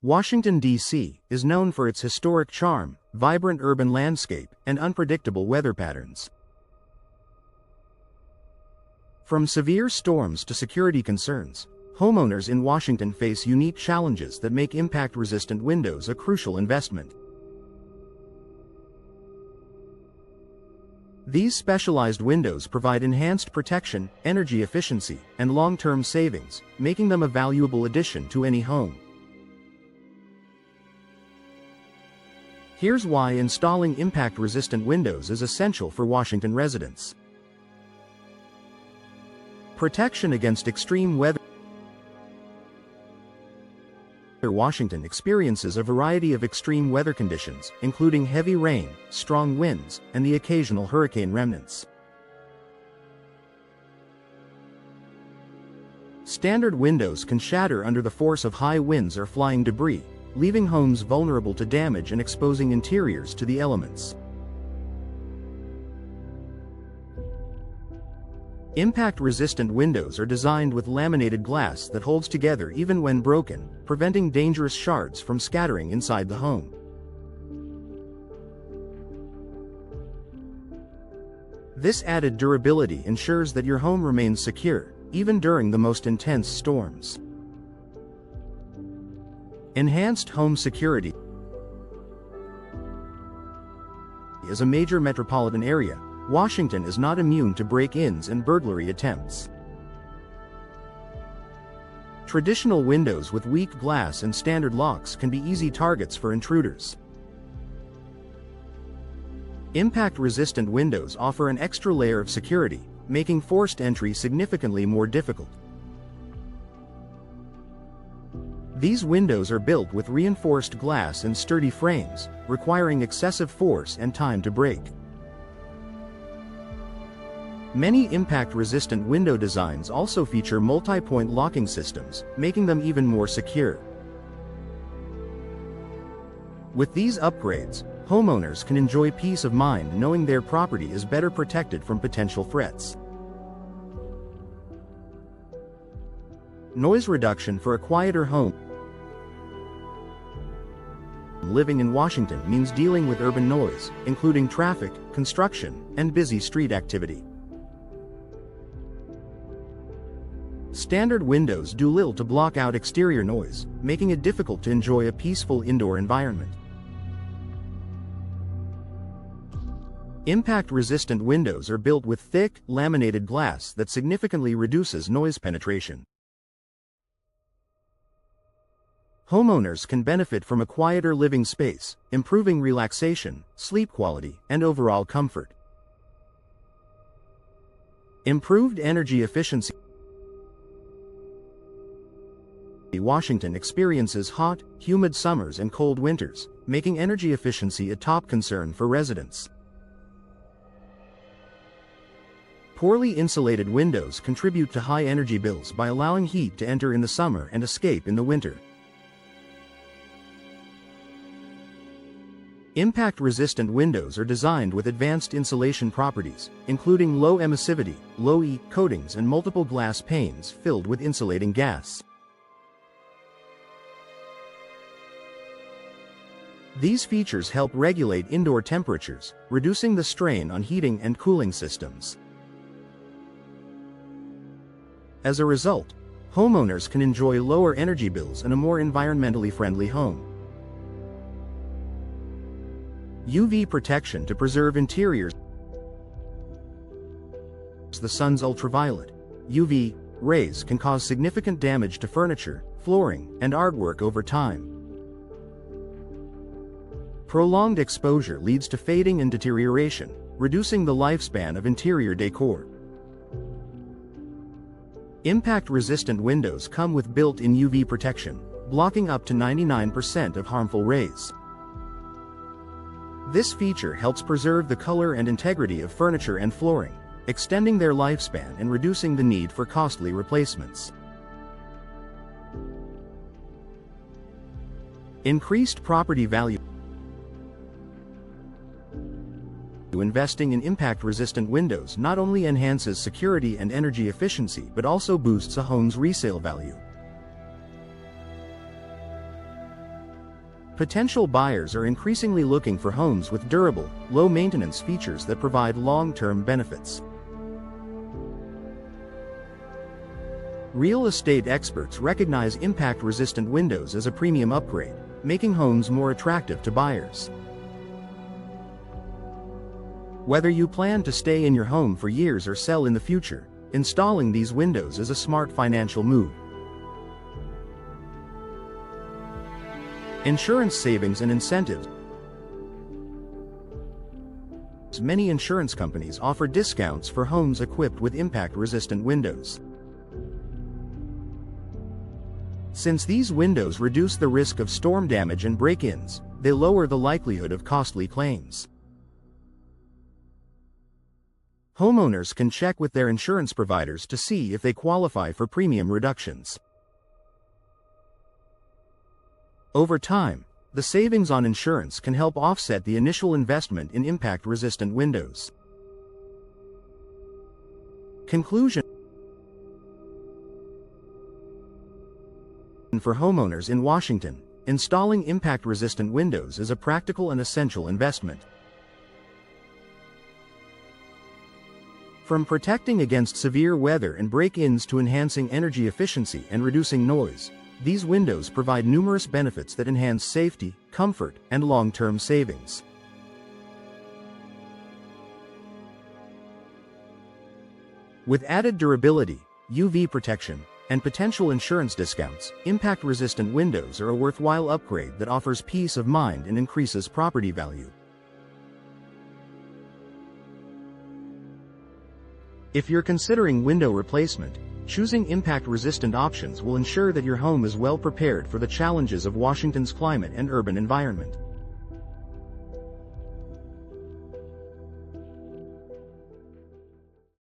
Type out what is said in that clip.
Washington, D.C., is known for its historic charm, vibrant urban landscape, and unpredictable weather patterns. From severe storms to security concerns, homeowners in Washington face unique challenges that make impact-resistant windows a crucial investment. These specialized windows provide enhanced protection, energy efficiency, and long-term savings, making them a valuable addition to any home. Here's why installing impact-resistant windows is essential for Washington residents. Protection against extreme weather. Washington experiences a variety of extreme weather conditions, including heavy rain, strong winds, and the occasional hurricane remnants. Standard windows can shatter under the force of high winds or flying debris, leaving homes vulnerable to damage and exposing interiors to the elements. Impact-resistant windows are designed with laminated glass that holds together even when broken, preventing dangerous shards from scattering inside the home. This added durability ensures that your home remains secure, even during the most intense storms. Enhanced home security. As a major metropolitan area, Washington is not immune to break-ins and burglary attempts. Traditional windows with weak glass and standard locks can be easy targets for intruders. Impact-resistant windows offer an extra layer of security, making forced entry significantly more difficult. These windows are built with reinforced glass and sturdy frames, requiring excessive force and time to break. Many impact-resistant window designs also feature multi-point locking systems, making them even more secure. With these upgrades, homeowners can enjoy peace of mind knowing their property is better protected from potential threats. Noise reduction for a quieter home. Living in Washington means dealing with urban noise, including traffic, construction, and busy street activity. Standard windows do little to block out exterior noise, making it difficult to enjoy a peaceful indoor environment. Impact-resistant windows are built with thick, laminated glass that significantly reduces noise penetration. Homeowners can benefit from a quieter living space, improving relaxation, sleep quality, and overall comfort. Improved energy efficiency. Washington experiences hot, humid summers and cold winters, making energy efficiency a top concern for residents. Poorly insulated windows contribute to high energy bills by allowing heat to enter in the summer and escape in the winter. Impact-resistant windows are designed with advanced insulation properties, including low emissivity, low E coatings and multiple glass panes filled with insulating gas. These features help regulate indoor temperatures, reducing the strain on heating and cooling systems. As a result, homeowners can enjoy lower energy bills and a more environmentally friendly home. UV protection to preserve interiors. The sun's ultraviolet, UV, rays can cause significant damage to furniture, flooring, and artwork over time. Prolonged exposure leads to fading and deterioration, reducing the lifespan of interior decor. Impact-resistant windows come with built-in UV protection, blocking up to 99% of harmful rays. This feature helps preserve the color and integrity of furniture and flooring, extending their lifespan and reducing the need for costly replacements. Increased property value. Investing in impact-resistant windows not only enhances security and energy efficiency but also boosts a home's resale value. Potential buyers are increasingly looking for homes with durable, low-maintenance features that provide long-term benefits. Real estate experts recognize impact-resistant windows as a premium upgrade, making homes more attractive to buyers. Whether you plan to stay in your home for years or sell in the future, installing these windows is a smart financial move. Insurance savings and incentives. Many insurance companies offer discounts for homes equipped with impact-resistant windows. Since these windows reduce the risk of storm damage and break-ins, they lower the likelihood of costly claims. Homeowners can check with their insurance providers to see if they qualify for premium reductions. Over time, the savings on insurance can help offset the initial investment in impact-resistant windows. Conclusion: for homeowners in Washington, installing impact-resistant windows is a practical and essential investment. From protecting against severe weather and break-ins to enhancing energy efficiency and reducing noise, these windows provide numerous benefits that enhance safety, comfort, and long-term savings. With added durability, UV protection, and potential insurance discounts, impact-resistant windows are a worthwhile upgrade that offers peace of mind and increases property value. If you're considering window replacement, choosing impact-resistant options will ensure that your home is well prepared for the challenges of Washington's climate and urban environment.